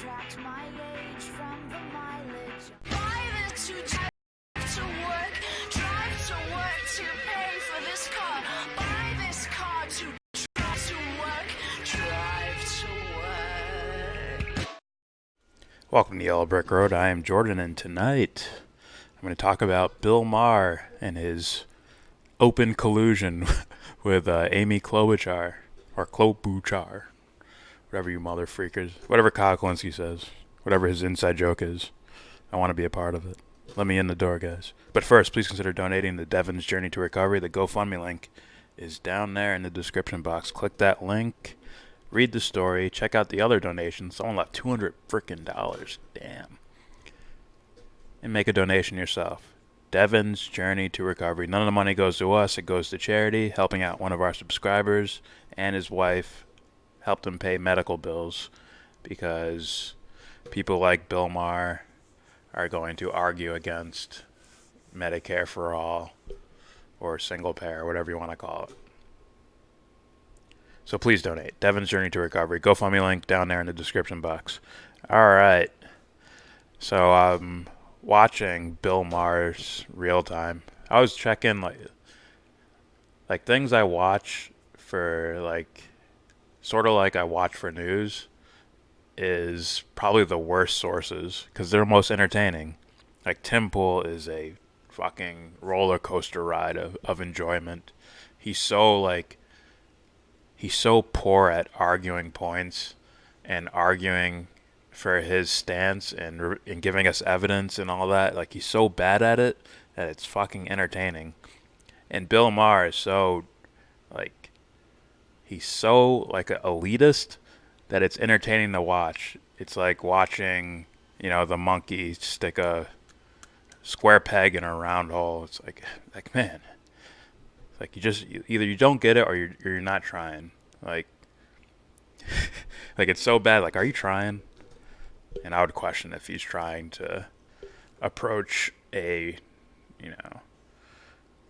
subtract my age from the mileage. Drive to drive to work, drive to work to pay for this car. Buy this car to drive to work, drive to work. Welcome to Yellow Brick Road. I am Jordan, and tonight I'm going to talk about Bill Maher and his open collusion with Amy Klobuchar, or Klobuchar, whatever you mother freakers, whatever Kyle Kalinske says, whatever his inside joke is. I want to be a part of it. Let me in the door, guys. But first, please consider donating to Devon's Journey to Recovery. The GoFundMe link is down there in the description box. Click that link, read the story, check out the other donations. Someone left $200 freaking dollars. Damn. And make a donation yourself. Devon's Journey to Recovery. None of the money goes to us. It goes to charity, helping out one of our subscribers and his wife. Helped him pay medical bills because people like Bill Maher are going to argue against Medicare for all or single payer, whatever you want to call it. So please donate. Devon's Journey to Recovery. GoFundMe link down there in the description box. All right. So watching Bill Maher's real time. I was checking like things I watch for sort of like I watch for news is probably the worst sources because they're most entertaining. Like Tim Pool is a fucking roller coaster ride of enjoyment. He's so poor at arguing points and arguing for his stance and giving us evidence and all that. Like he's so bad at it that it's fucking entertaining. And Bill Maher is so he's so an elitist that it's entertaining to watch. It's like watching, the monkey stick a square peg in a round hole. It's like man, it's like either you don't get it or you're not trying. Like it's so bad. Like, are you trying? And I would question if he's trying to approach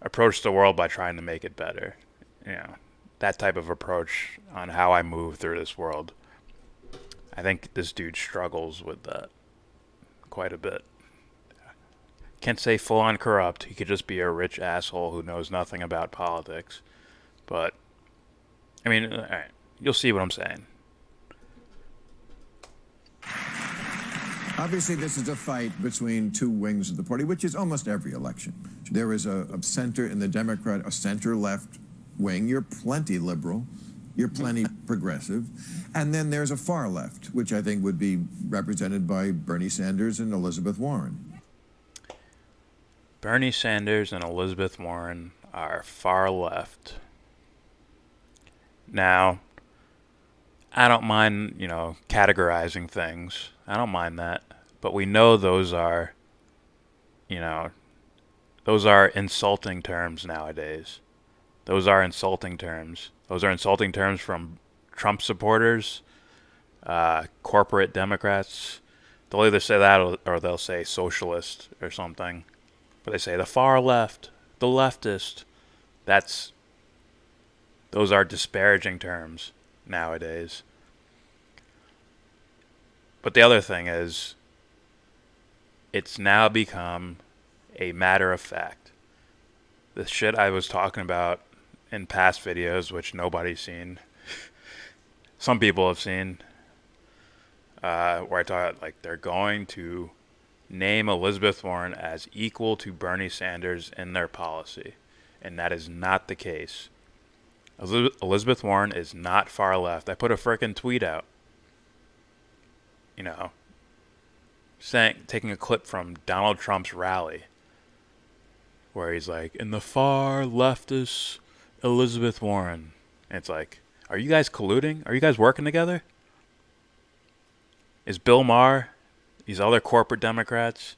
approach the world by trying to make it better. That type of approach on how I move through this world. I think this dude struggles with that quite a bit. Can't say full on corrupt. He could just be a rich asshole who knows nothing about politics. But, I mean, all right, you'll see what I'm saying. Obviously, this is a fight between two wings of the party, which is almost every election. There is a center in the Democrat, a center-left wing. You're plenty liberal. You're plenty progressive. And then there's a far left, which I think would be represented by Bernie Sanders and Elizabeth Warren. Bernie Sanders and Elizabeth Warren are far left. Now, I don't mind, categorizing things. I don't mind that. But we know those are insulting terms nowadays. Those are insulting terms. Those are insulting terms from Trump supporters, corporate Democrats. They'll either say that or they'll say socialist or something. But they say the far left, the leftist. Those are disparaging terms nowadays. But the other thing is, it's now become a matter of fact. The shit I was talking about in past videos, which nobody's seen, some people have seen, where I talk they're going to name Elizabeth Warren as equal to Bernie Sanders in their policy. And that is not the case. Elizabeth Warren is not far left. I put a frickin' tweet out, taking a clip from Donald Trump's rally, where he's like, in the far leftist Elizabeth Warren. And it's like, are you guys colluding? Are you guys working together? Is Bill Maher, these other corporate Democrats,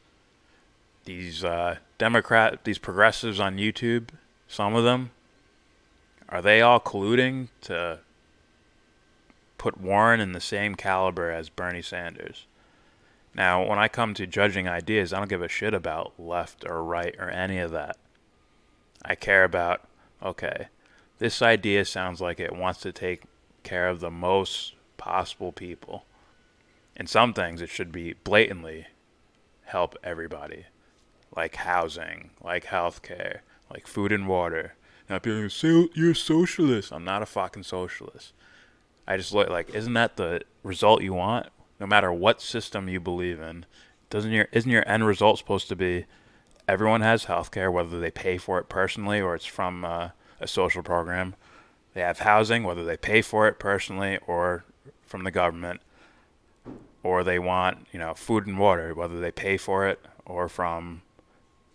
these progressives on YouTube, some of them, are they all colluding to put Warren in the same caliber as Bernie Sanders? Now, when I come to judging ideas, I don't give a shit about left or right or any of that. I care about, okay, this idea sounds like it wants to take care of the most possible people. In some things, it should be blatantly help everybody, like housing, like healthcare, like food and water. Not being like, you're a socialist. I'm not a fucking socialist. I just look like, isn't that the result you want? No matter what system you believe in, isn't your end result supposed to be everyone has healthcare, whether they pay for it personally or it's from a social program? They have housing, whether they pay for it personally or from the government, or they want, food and water, whether they pay for it or from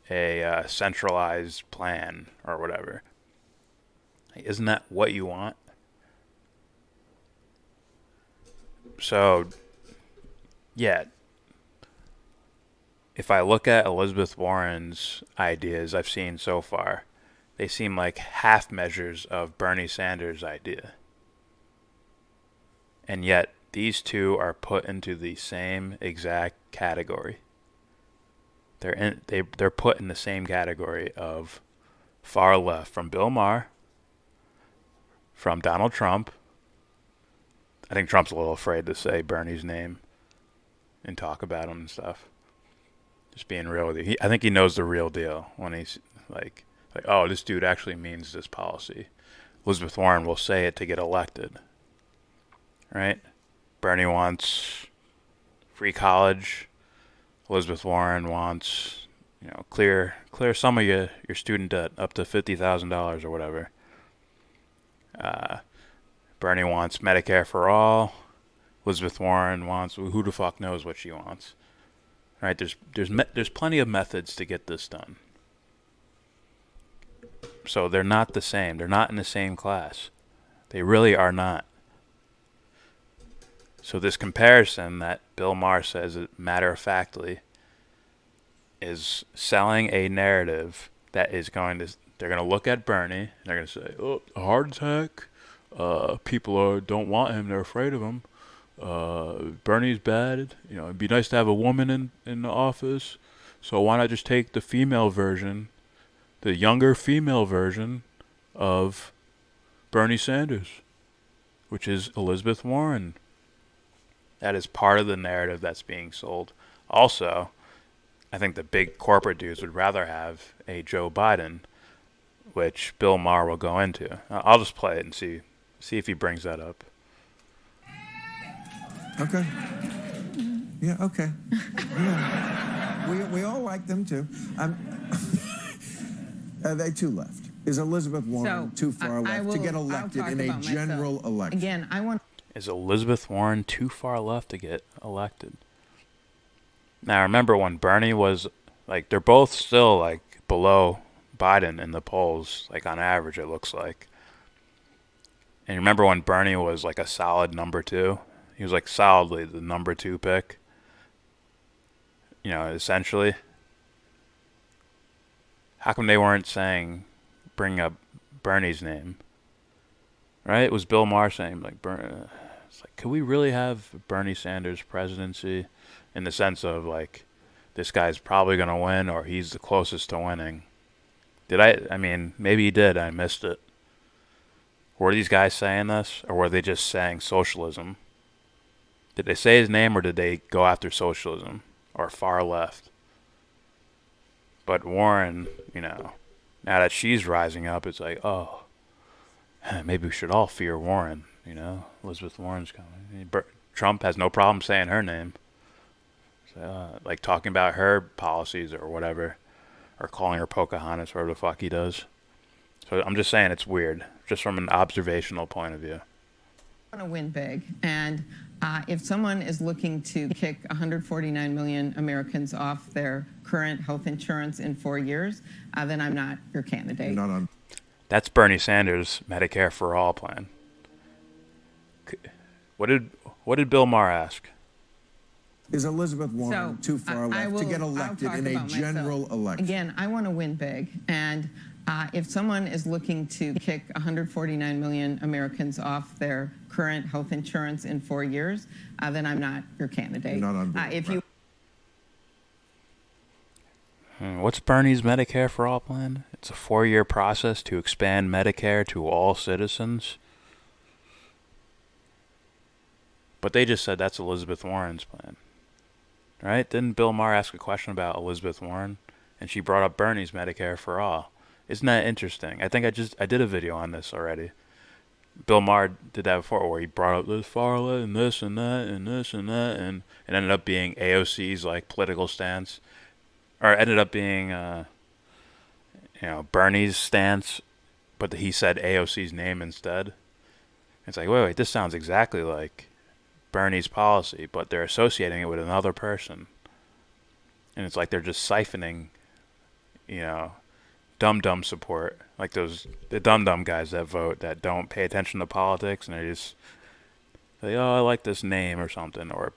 a centralized plan or whatever. Isn't that what you want? So, yeah, if I look at Elizabeth Warren's ideas I've seen so far, they seem like half measures of Bernie Sanders' idea. And yet, these two are put into the same exact category. They're put in the same category of far left, from Bill Maher, from Donald Trump. I think Trump's a little afraid to say Bernie's name and talk about him and stuff. Just being real with you. I think he knows the real deal when he's like, oh, this dude actually means this policy. Elizabeth Warren will say it to get elected. Right? Bernie wants free college. Elizabeth Warren wants, clear some of your student debt up to $50,000 or whatever. Bernie wants Medicare for all. Elizabeth Warren wants, who the fuck knows what she wants. Right? There's plenty of methods to get this done. So they're not the same. They're not in the same class. They really are not. So this comparison that Bill Maher says, matter-of-factly, is selling a narrative that is they're going to look at Bernie, and they're going to say, oh, a heart attack, people don't want him, they're afraid of him, Bernie's bad, it'd be nice to have a woman in the office, so why not just take the female version, the younger female version of Bernie Sanders, which is Elizabeth Warren. That is part of the narrative that's being sold. Also, I think the big corporate dudes would rather have a Joe Biden, which Bill Maher will go into. I'll just play it and see if he brings that up. Okay. Yeah, okay. Yeah. We all like them too. Are they too left? Is Elizabeth Warren too far left to get elected in a general election? Again, Is Elizabeth Warren too far left to get elected? Now, remember when Bernie was, they're both still, below Biden in the polls, on average, it looks like. And remember when Bernie was, a solid number 2? He was, solidly the number 2 pick. Essentially. How come they weren't bring up Bernie's name? Right? It was Bill Maher saying, could we really have Bernie Sanders presidency? In the sense of, this guy's probably going to win, or he's the closest to winning. Maybe he did. I missed it. Were these guys saying this, or were they just saying socialism? Did they say his name, or did they go after socialism, or far left? But Warren, now that she's rising up, it's oh, maybe we should all fear Warren, Elizabeth Warren's coming. Trump has no problem saying her name. Talking about her policies or whatever, or calling her Pocahontas, whatever the fuck he does. So I'm just saying it's weird, just from an observational point of view. I want to win big, and if someone is looking to kick 149 million Americans off their current health insurance in 4 years, then I'm not your candidate. Not on. That's Bernie Sanders' Medicare for All plan. What did Bill Maher ask? Is Elizabeth Warren too far left to get elected in a general election? Again, I want to win big, and if someone is looking to kick 149 million Americans off their current health insurance in 4 years, then I'm not your candidate. You're not on board, if you What's Bernie's Medicare for All plan? It's a 4-year process to expand Medicare to all citizens. But they just said that's Elizabeth Warren's plan, right? Didn't Bill Maher ask a question about Elizabeth Warren? And she brought up Bernie's Medicare for All. Isn't that interesting? I think I did a video on this already. Bill Maher did that before, where he brought up this far left and this and that and this and that, and it ended up being AOC's like political stance, or it ended up being Bernie's stance, but he said AOC's name instead. It's like, wait, this sounds exactly like Bernie's policy, but they're associating it with another person, and it's like they're just siphoning, dumb support, like the dumb guys that vote that don't pay attention to politics, and they just say, oh, I like this name or something, or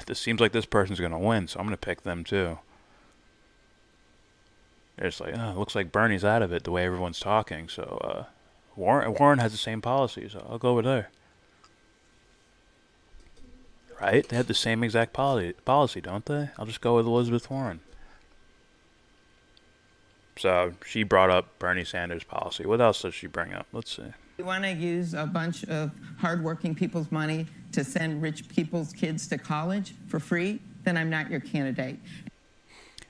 this seems like this person's gonna win, so I'm gonna pick them too. They're just like, oh, it looks like Bernie's out of it the way everyone's talking, so Warren has the same policy, so I'll go with her. Right? They have the same exact policy, don't they? I'll just go with Elizabeth Warren. So she brought up Bernie Sanders' policy. What else does she bring up? Let's see. You want to use a bunch of hardworking people's money to send rich people's kids to college for free? Then I'm not your candidate.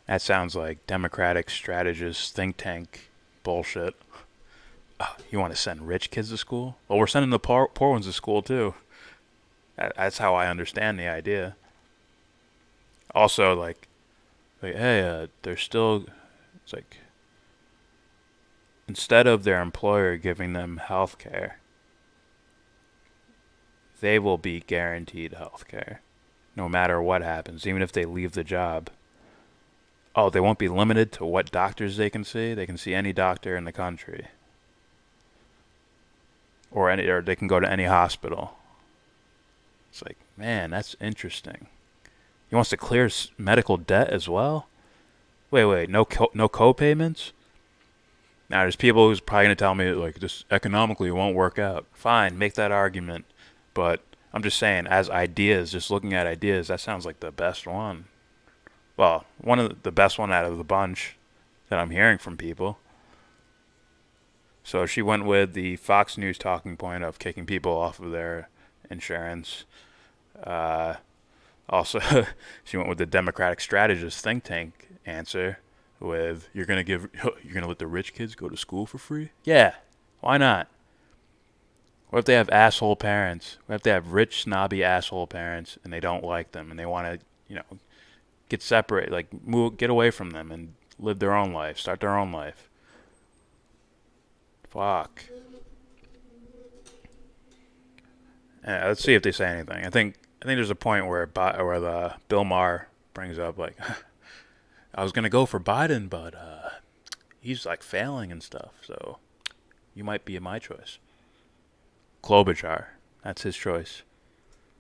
That sounds like Democratic strategist think tank bullshit. You want to send rich kids to school? Well, we're sending the poor ones to school too. That's how I understand the idea. Also, like hey, they're still. It's like, instead of their employer giving them health care, they will be guaranteed health care, no matter what happens, even if they leave the job. Oh, they won't be limited to what doctors they can see. They can see any doctor in the country, or they can go to any hospital. It's like, man, that's interesting. He wants to clear medical debt as well. Wait, no co-payments? Now, there's people who's probably going to tell me, like, this economically won't work out. Fine, make that argument. But I'm just saying, as ideas, just looking at ideas, that sounds like the best one. Well, one of the best one out of the bunch that I'm hearing from people. So she went with the Fox News talking point of kicking people off of their insurance. Also, she went with the Democratic strategist think tank answer with, you're gonna let the rich kids go to school for free? Yeah, why not? What if they have asshole parents? What if they have rich, snobby asshole parents and they don't like them and they want to, get separate, like get away from them and live their own life, start their own life? Fuck. Let's see if they say anything. I think there's a point where the Bill Maher brings up, like, I was gonna go for Biden, but he's like failing and stuff, so you might be my choice. Klobuchar, that's his choice.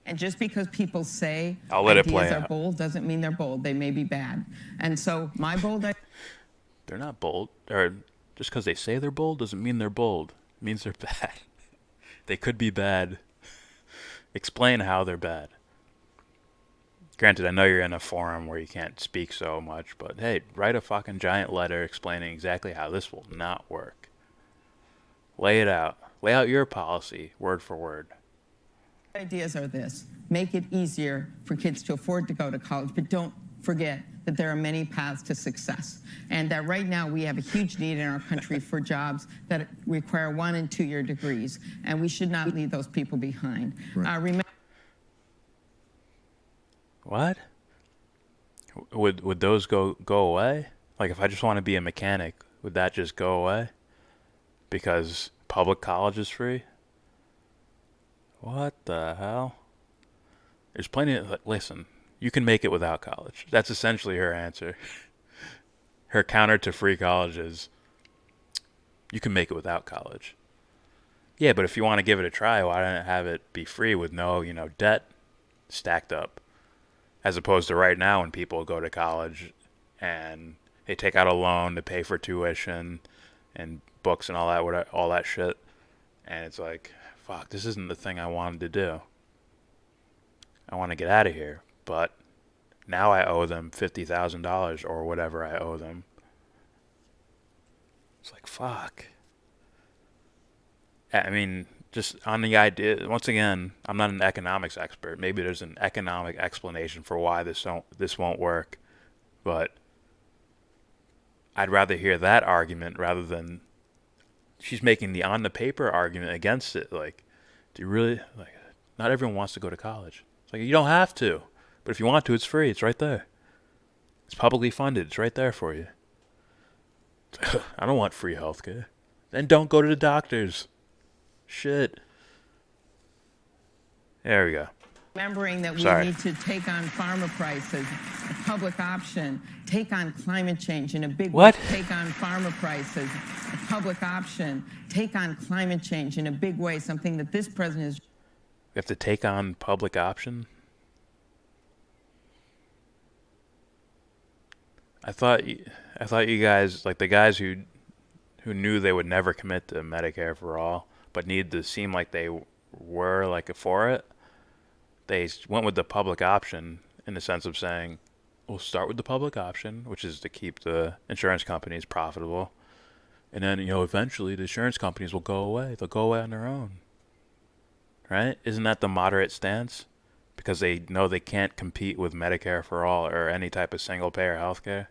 And just because people say I'll let it play ideas are out. bold doesn't mean they're bold. They may be bad. And so my bold idea. They're not bold, or just because they say they're bold doesn't mean they're bold. It means they're bad. They could be bad. Explain how they're bad. Granted, I know you're in a forum where you can't speak so much, but hey, write a fucking giant letter explaining exactly how this will not work. Lay it out. Lay out your policy, word for word. Ideas are this: make it easier for kids to afford to go to college, but don't forget that there are many paths to success, and that right now we have a huge need in our country for jobs that require 1- and 2-year degrees, and we should not leave those people behind. Right. What? Would those go away? Like, if I just want to be a mechanic, would that just go away? Because public college is free? What the hell? There's plenty of... Listen, you can make it without college. That's essentially her answer. Her counter to free college is, you can make it without college. Yeah, but if you want to give it a try, why don't have it be free with no, debt stacked up? As opposed to right now when people go to college and they take out a loan to pay for tuition and books and all that shit. And it's like, fuck, this isn't the thing I wanted to do. I want to get out of here. But now I owe them $50,000 or whatever I owe them. It's like, fuck. I mean, Just on the idea, once again, I'm not an economics expert. Maybe there's an economic explanation for why this won't work, but I'd rather hear that argument rather than she's making the on the paper argument against it. Like, do you really, like, not everyone wants to go to college. It's like, you don't have to, but if you want to, it's free. It's right there. It's publicly funded. It's right there for you. I don't want free healthcare. Then don't go to the doctors. Shit. There we go. Remembering that we need to take on pharma prices, a public option, take on climate change in a big way. Take on pharma prices, a public option, take on climate change in a big way, something that this president is... We have to take on public option? I thought you guys, like the guys who knew they would never commit to Medicare for all, but needed to seem like they were like for it, they went with the public option in the sense of saying, we'll start with the public option, which is to keep the insurance companies profitable. And then, eventually the insurance companies will go away. They'll go away on their own. Right? Isn't that the moderate stance? Because they know they can't compete with Medicare for all or any type of single payer healthcare.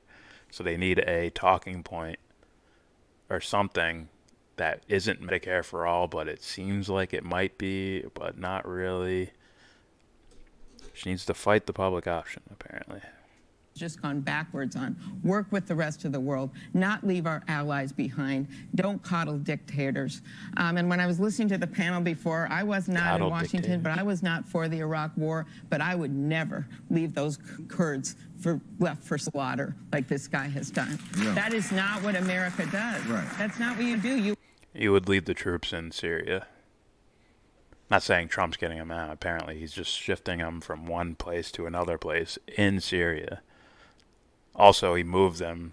So they need a talking point or something that isn't Medicare for all, but it seems like it might be, but not really. She needs to fight the public option, apparently. Just gone backwards on. Work with the rest of the world, not leave our allies behind. Don't coddle dictators. And when I was listening to the panel before, I was not in Washington, but I was not for the Iraq War, but I would never leave those Kurds left for slaughter like this guy has done. No. That is not what America does. Right. That's not what you do. You would leave the troops in Syria. Not saying Trump's getting them out. Apparently, he's just shifting them from one place to another place in Syria. Also, he moved them,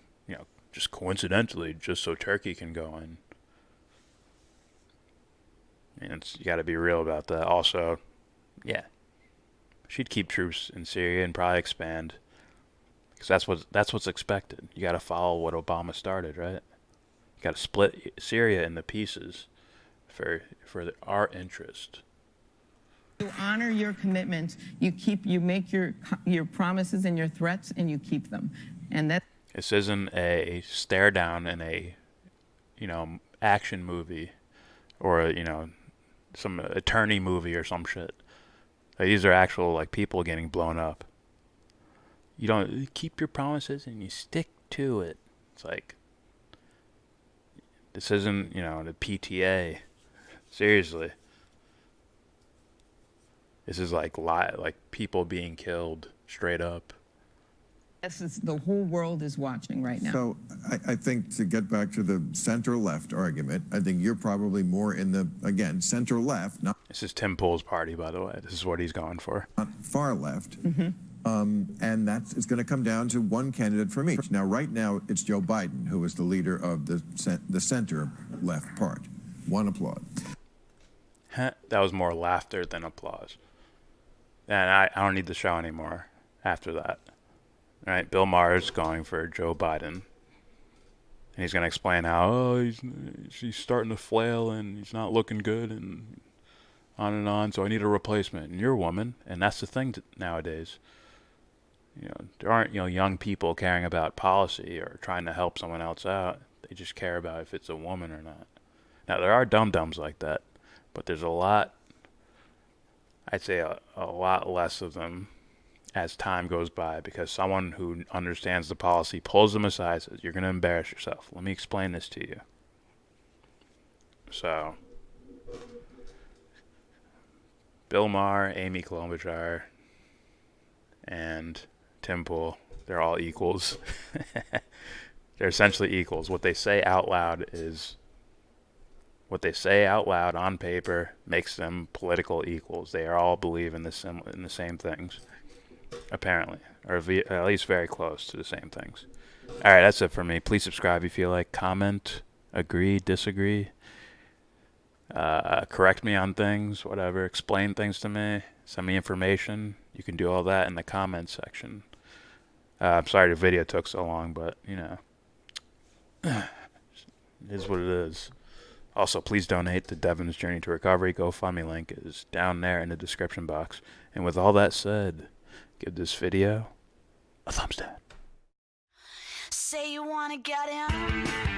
just coincidentally, just so Turkey can go in. And you got to be real about that. Also, yeah, she'd keep troops in Syria and probably expand, because that's what's expected. You got to follow what Obama started, right? You got to split Syria into pieces for our interest. You honor your commitments. You make your promises and your threats, and you keep them. And that. This isn't a stare down in a, action movie, or some attorney movie or some shit. These are actual people getting blown up. You keep your promises and you stick to it. It's like, this isn't the PTA. Seriously. This is like people being killed straight up. The whole world is watching right now. So I think, to get back to the center-left argument, I think you're probably more in the, again, center-left. This is Tim Pool's party, by the way. This is what he's going for. Not far-left. Mm-hmm. And it's going to come down to one candidate from each. Now, right now, it's Joe Biden, who is the leader of the center-left part. One applaud. That was more laughter than applause. And I don't need the show anymore after that. All right, Bill Maher is going for Joe Biden. And he's going to explain how, he's starting to flail and he's not looking good and on, so I need a replacement. And you're a woman, and that's the thing nowadays. There aren't, young people caring about policy or trying to help someone else out. They just care about if it's a woman or not. Now, there are dum-dums like that, but there's a lot, I'd say a lot less of them as time goes by, because someone who understands the policy pulls them aside and says, you're going to embarrass yourself. Let me explain this to you. So, Bill Maher, Amy Klobuchar, and Tim Pool, they're all equals. They're essentially equals. What they say out loud on paper makes them political equals. They all believe in the same things, apparently, or at least very close to the same things. All right, that's it for me. Please subscribe if you like. Comment, agree, disagree, correct me on things, whatever. Explain things to me. Send me information. You can do all that in the comments section. I'm sorry the video took so long, but it is what it is. Also, please donate to Devon's Journey to Recovery. GoFundMe link is down there in the description box. And with all that said, give this video a thumbs down. Say you wanna get in.